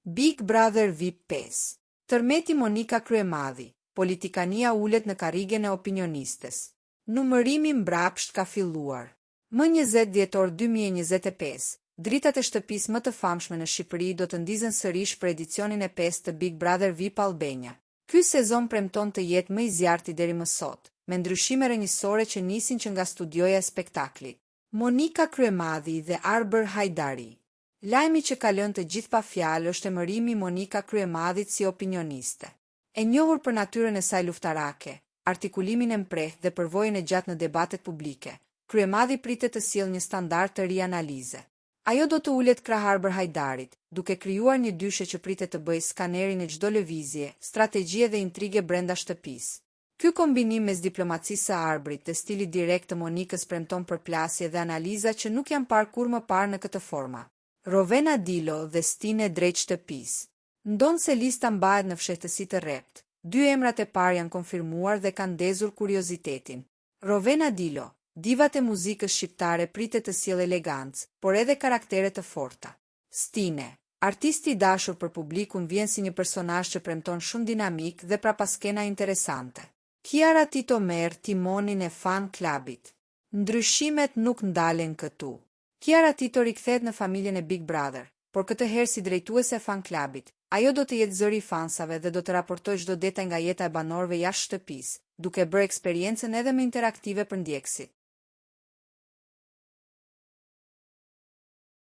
Big Brother VIP 5. Tërmeti Monika Kryemadhi, politikania ulet në karrigen e opinionistes. Numërimi mbrapsht ka filluar. Më 20 dhjetor 2025, dritat e shtëpisë më të famshme në Shqipëri do të ndizen sërish për edicionin e 5 të Big Brother VIP Albania. Ky sezon premton të jetë më i zjarrti deri më sot, me ndryshime rrënjësore që nisin që nga studioja e spektaklit. Monika Kryemadhi dhe Arber Hajdari. Lajmi që ka lënë të gjithë pa fjalë është emërimi Monika Kryemadhit si opinioniste. E njohur për natyrën e saj luftarake, artikulimin e mprehtë dhe përvojën e gjatë në debatet publike, Kryemadhi pritet të sjellë një standard të ri analize. Ajo do të ulet krah Arber Hajdarit, duke krijuar një dyshe që pritet të bëjë skanerin e çdo lëvizje, strategjie dhe intrige brenda shtëpisë. Ky kombinim mes diplomacisë së Arbrit dhe stilit direkt të Monikës premton përplasje dhe analiza që nuk janë parë kur më parë në këtë forma. Rovena Dilo dhe Stine drejt shtëpisë. Ndonë se lista mbahet në fshehtësi të rrept, dy emrat e parë janë konfirmuar dhe kanë ndezur kuriozitetin. Rovena Dilo, divat e muzikës shqiptare pritet të sjellë elegancë, por edhe karaktere të forta. Stine, artisti i dashur për publikun, vjen si një personazh që premton shumë dinamik dhe prapaskena interesante. Kiara Tito merr timonin e fan klubit. Ndryshimet nuk ndalen këtu. Kiara Tito rikthehet në familjen e Big Brother, por këtë herë si drejtuese e fan klubit. Ajo do të jetë zëri i fansave dhe do të raportojë çdo detaj nga jeta e banorëve jashtë shtëpisë, duke bërë eksperiencën edhe më interaktive për ndjekësit.